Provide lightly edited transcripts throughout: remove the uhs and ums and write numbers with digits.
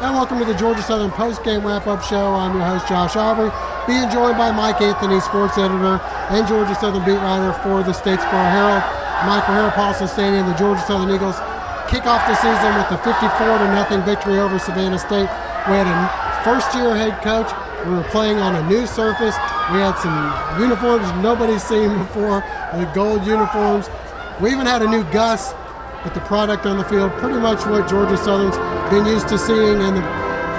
And welcome to the Georgia Southern Postgame Wrap-Up Show. I'm your host, Josh Aubrey, being joined by Mike Anthony, sports editor and Georgia Southern beat writer for the Statesboro Herald. Mike, we're here at Paulson Stadium. The Georgia Southern Eagles kick off the season with a 54-0 victory over Savannah State. We had a first-year head coach. We were playing on a new surface. We had some uniforms nobody's seen before, the gold uniforms. We even had a new Gus, but the product on the field, pretty much what Georgia Southern's been used to seeing, and the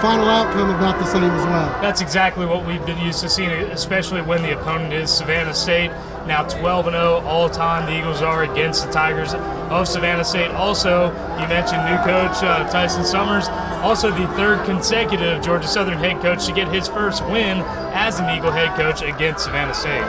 final outcome about the same as well. That's exactly what we've been used to seeing, especially when the opponent is Savannah State. Now 12-0 all-time the Eagles are against the Tigers of Savannah State. Also, you mentioned new coach Tyson Summers, also the third consecutive Georgia Southern head coach to get his first win as an Eagle head coach against Savannah State.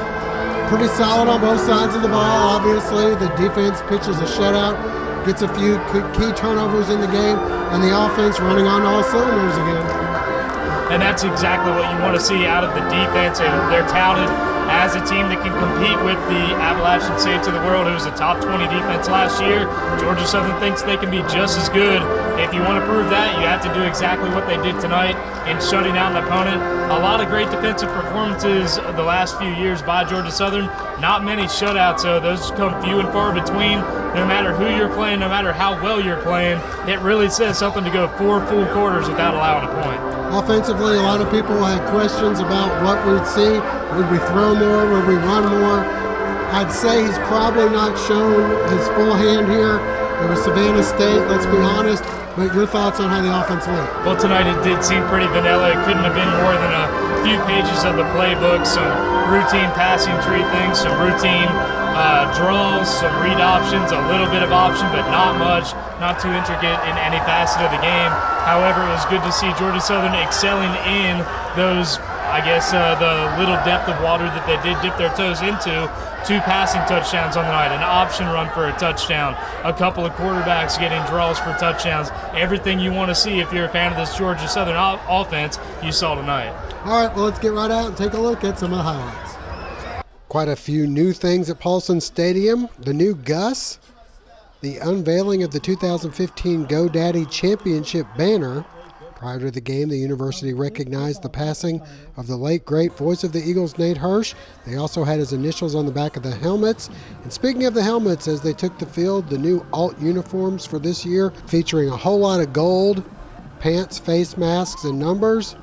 Pretty solid on both sides of the ball, obviously. The defense pitches a shutout, gets a few key turnovers in the game, and the offense running on all cylinders again. And that's exactly what you want to see out of the defense. And they're touted as a team that can compete with the Appalachian States of the world, who was a top 20 defense last year. Georgia Southern thinks they can be just as good. If you want to prove that, you have to do exactly what they did tonight in shutting out an opponent. A lot of great defensive performances the last few years by Georgia Southern. Not many shutouts, so those come few and far between. No matter who you're playing, no matter how well you're playing, it really says something to go 4 full quarters without allowing a point. Offensively, a lot of people had questions about what we'd see. Would we throw more? Would we run more? I'd say he's probably not shown his full hand here. It was Savannah State, let's be honest. But your thoughts on how the offense went? Well, tonight it did seem pretty vanilla. It couldn't have been more than a few pages of the playbook, some routine passing tree things, some routine draws, some read options, a little bit of option, but not much, not too intricate in any facet of the game. However, it was good to see Georgia Southern excelling in those, I guess, the little depth of water that they did dip their toes into. 2 passing touchdowns on the night, an option run for a touchdown, a couple of quarterbacks getting draws for touchdowns. Everything you want to see if you're a fan of this Georgia Southern offense, you saw tonight. All right, well, let's get right out and take a look at some of the highlights. Quite a few new things at Paulson Stadium. The new Gus, the unveiling of the 2015 GoDaddy Championship banner. Prior to the game, the university recognized the passing of the late great voice of the Eagles, Nate Hirsch. They also had his initials on the back of the helmets. And speaking of the helmets, as they took the field, the new alt uniforms for this year, featuring a whole lot of gold, pants, face masks, and numbers.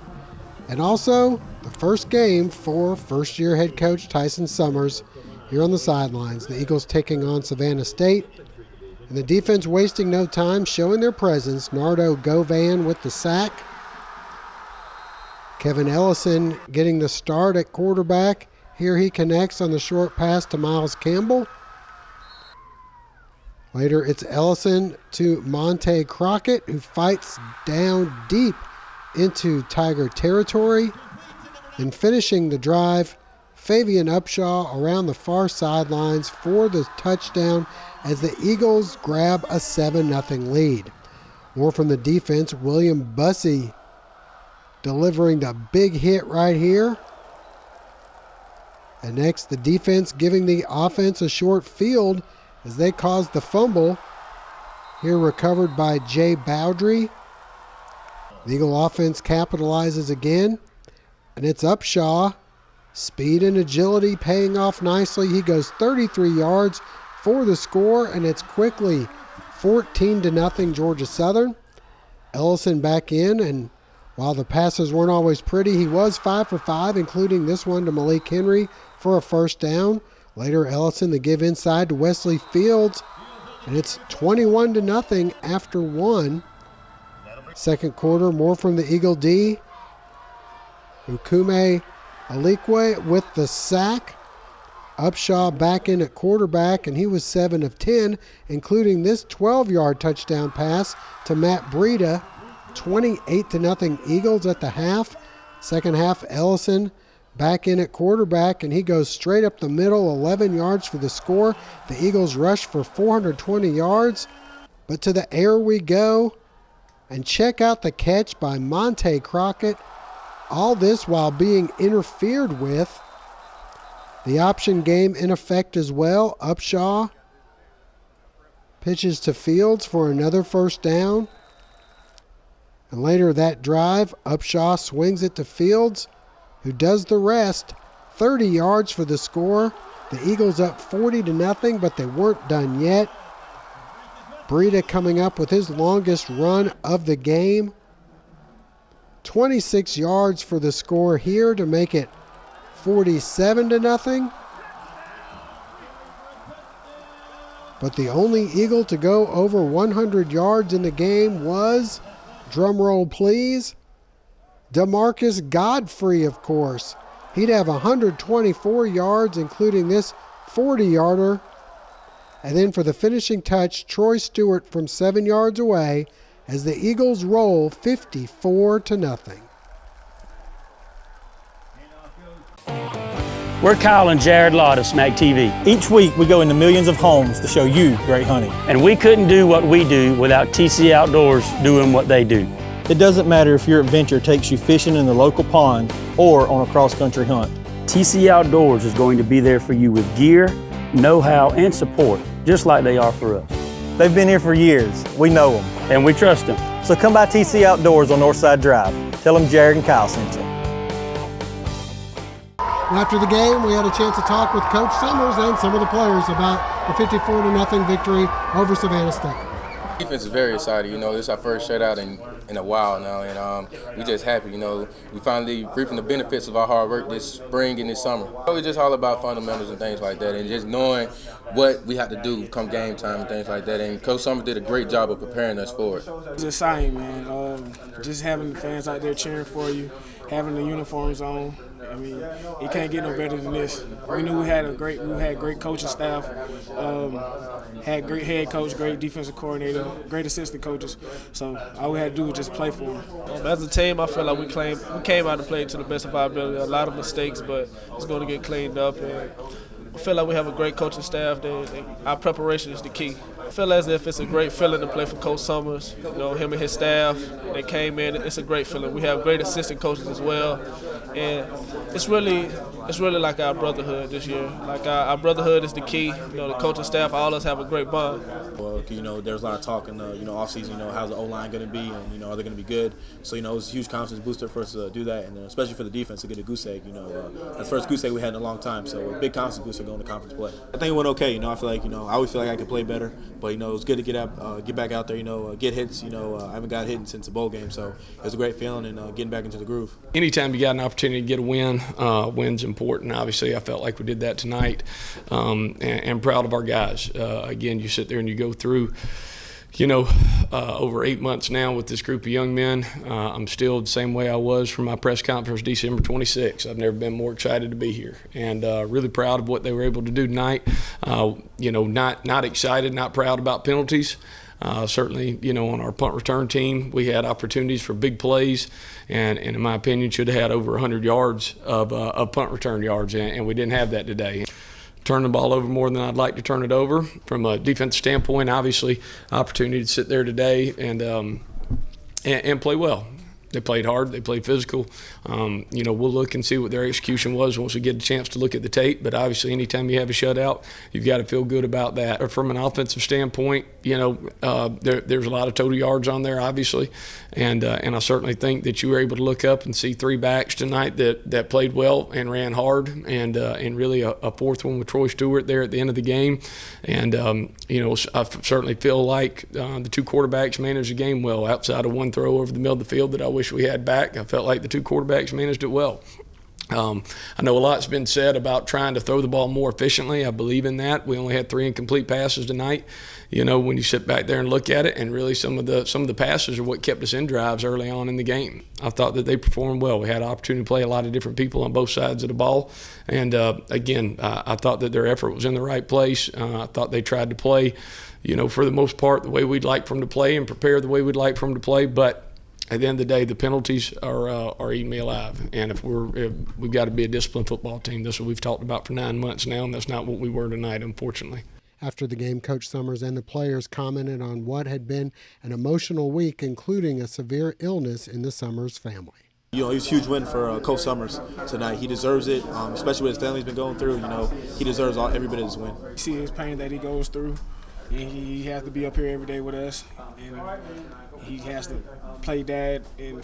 And also, the first game for first-year head coach Tyson Summers here on the sidelines. The Eagles taking on Savannah State. And the defense wasting no time, showing their presence. Nardo Govan with the sack. Kevin Ellison getting the start at quarterback. Here he connects on the short pass to Miles Campbell. Later it's Ellison to Monte Crockett, who fights down deep into Tiger territory. And finishing the drive, Fabian Upshaw around the far sidelines for the touchdown as the Eagles grab a 7-0 lead. More from the defense, William Bussey delivering the big hit right here. And next, the defense giving the offense a short field as they caused the fumble. Here recovered by Jay Bowdry. The Eagle offense capitalizes again, and it's Upshaw. Speed and agility paying off nicely. He goes 33 yards for the score, and it's quickly 14-0 Georgia Southern. Ellison back in, and while the passes weren't always pretty, he was 5 for 5, including this one to Malik Henry for a first down. Later, Ellison the give inside to Wesley Fields, and it's 21-0 after 1. Second quarter, more from the Eagle D. Ukume Alikwe with the sack. Upshaw back in at quarterback, and he was 7 of 10, including this 12-yard touchdown pass to Matt Breida. 28-0 Eagles at the half. Second half, Ellison back in at quarterback, and he goes straight up the middle, 11 yards for the score. The Eagles rush for 420 yards, but to the air we go. And check out the catch by Monte Crockett. All this while being interfered with. The option game in effect as well. Upshaw pitches to Fields for another first down. And later that drive, Upshaw swings it to Fields, who does the rest. 30 yards for the score. The Eagles up 40-0, but they weren't done yet. Breida coming up with his longest run of the game. 26 yards for the score here to make it 47-0. But the only Eagle to go over 100 yards in the game was, drumroll please, DeMarcus Godfrey, of course. He'd have 124 yards, including this 40-yarder. And then for the finishing touch, Troy Stewart from 7 yards away as the Eagles roll 54-0. We're Kyle and Jared Lott of Smack TV. Each week we go into millions of homes to show you great hunting. And we couldn't do what we do without TC Outdoors doing what they do. It doesn't matter if your adventure takes you fishing in the local pond or on a cross-country hunt. TC Outdoors is going to be there for you with gear, know-how, and support, just like they are for us. They've been here for years. We know them. And we trust them. So come by TC Outdoors on Northside Drive. Tell them Jared and Kyle sent you. After the game, we had a chance to talk with Coach Summers and some of the players about the 54-0 victory over Savannah State. Defense is very excited. You know, this is our first shutout in a while now, and we're just happy. You know, we finally reaping the benefits of our hard work this spring and this summer. It's just all about fundamentals and things like that, and just knowing what we have to do come game time and things like that. And Coach Summers did a great job of preparing us for it. It's exciting, man. Just having the fans out there cheering for you, having the uniforms on. I mean, it can't get no better than this. We knew we had great coaching staff, had great head coach, great defensive coordinator, great assistant coaches. So all we had to do was just play for them. As a team, I feel like we came out to play to the best of our ability. A lot of mistakes, but it's going to get cleaned up. And I feel like we have a great coaching staff. Our preparation is the key. I feel as if it's a great feeling to play for Coach Summers. You know, him and his staff, they came in. It's a great feeling. We have great assistant coaches as well, and it's really like our brotherhood this year. Like our brotherhood is the key. You know, the coaching staff, all of us have a great bond. Well, you know, there's a lot of talk in the offseason. You know, how's the O-line going to be, and are they going to be good? So it was a huge confidence booster for us to do that, and especially for the defense to get a goose egg. That's the first goose egg we had in a long time. So a big confidence booster going to conference play. I think it went okay. I feel like I always feel like I could play better, but it was good to get back out there. Get hits. I haven't got hit since the bowl game, so it was a great feeling and getting back into the groove. Anytime you got an opportunity to get a win, win's important. Obviously, I felt like we did that tonight, and proud of our guys. Again, you sit there and you go through, over 8 months now with this group of young men. I'm still the same way I was from my press conference December 26th. I've never been more excited to be here, and really proud of what they were able to do tonight. Not excited, not proud about penalties. Certainly, on our punt return team, we had opportunities for big plays, and in my opinion, should have had over 100 yards of punt return yards, and we didn't have that today. Turn the ball over more than I'd like to turn it over. From a defensive standpoint, obviously, opportunity to sit there today and play well. They played hard. They played physical. We'll look and see what their execution was once we get a chance to look at the tape. But obviously, anytime you have a shutout, you've got to feel good about that. Or from an offensive standpoint, there's a lot of total yards on there, obviously, and I certainly think that you were able to look up and see three backs tonight that played well and ran hard, and really a fourth one with Troy Stewart there at the end of the game. And I certainly feel like the two quarterbacks managed the game well. Outside of one throw over the middle of the field that I wish we had back, I felt like the two quarterbacks managed it well. I know a lot's been said about trying to throw the ball more efficiently. I believe in that. We only had 3 incomplete passes tonight. When you sit back there and look at it, and really some of the passes are what kept us in drives early on in the game. I thought that they performed well. We had an opportunity to play a lot of different people on both sides of the ball, and again, I thought that their effort was in the right place. I thought they tried to play, for the most part, the way we'd like for them to play and prepare the way we'd like for them to play, but at the end of the day, the penalties are eating me alive. And if we've got to be a disciplined football team. That's what we've talked about for 9 months now, and that's not what we were tonight, unfortunately. After the game, Coach Summers and the players commented on what had been an emotional week, including a severe illness in the Summers family. It was a huge win for Coach Summers tonight. He deserves it, especially what his family's been going through. He deserves every bit of this win. You see his pain that he goes through. and he has to be up here every day with us, and he has to play dad and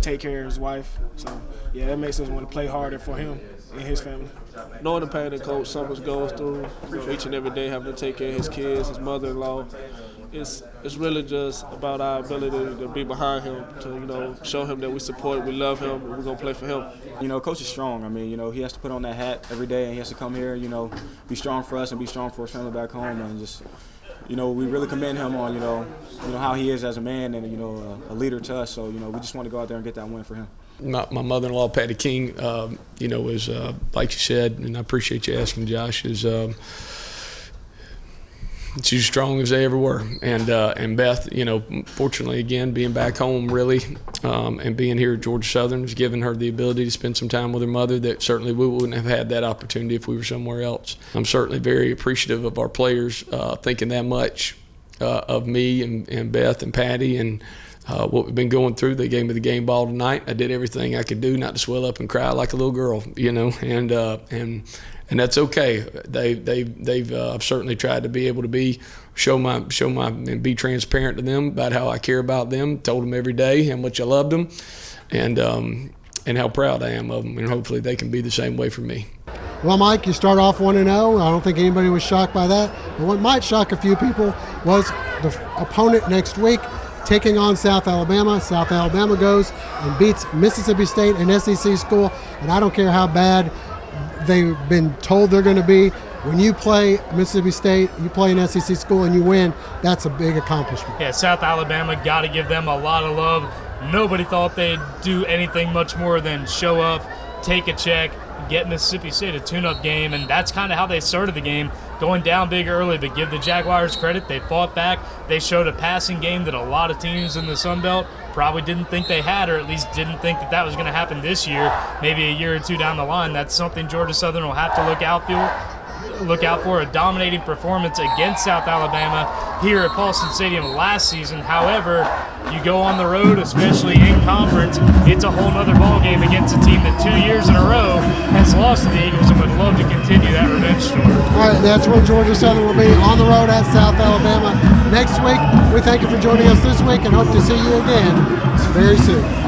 take care of his wife. So, yeah, that makes us want to play harder for him and his family. Knowing the pain that Coach Summers goes through each and every day, having to take care of his kids, his mother-in-law, it's really just about our ability to be behind him, to show him that we support, we love him, and we're gonna play for him. Coach is strong. I mean, he has to put on that hat every day, and he has to come here, be strong for us and be strong for his family back home, and just, we really commend him on, how he is as a man and, a leader to us. So, we just want to go out there and get that win for him. My mother-in-law, Patty King, is like you said, and I appreciate you asking, Josh, is she's as strong as they ever were. And Beth, fortunately, again, being back home really and being here at Georgia Southern has given her the ability to spend some time with her mother that certainly we wouldn't have had that opportunity if we were somewhere else. I'm certainly very appreciative of our players thinking that much of me and Beth and Patty and what we've been going through. They gave me the game ball tonight. I did everything I could do not to swell up and cry like a little girl, and that's okay. I've certainly tried to be able to show my and be transparent to them about how I care about them. Told them every day how much I loved them, and how proud I am of them. And hopefully they can be the same way for me. Well, Mike, you start off 1-0. I don't think anybody was shocked by that. But what might shock a few people was the opponent next week taking on South Alabama. South Alabama goes and beats Mississippi State, an SEC school, and I don't care how bad they've been told they're going to be. When you play Mississippi State, you play an SEC school, and you win, that's a big accomplishment. Yeah, South Alabama, got to give them a lot of love. Nobody thought they'd do anything much more than show up, take a check, get Mississippi State a tune-up game, and that's kind of how they started the game, going down big early. But give the Jaguars credit, they fought back. They showed a passing game that a lot of teams in the Sun Belt probably didn't think they had, or at least didn't think that was going to happen this year, maybe a year or two down the line. That's something Georgia Southern will have to look out for, a dominating performance against South Alabama here at Paulson Stadium last season. However, you go on the road, especially in conference, it's a whole nother ballgame against a team that 2 years in a row has lost to the Eagles and would love to continue that revenge story. All right, that's where Georgia Southern will be, on the road at South Alabama next week. We thank you for joining us this week and hope to see you again very soon.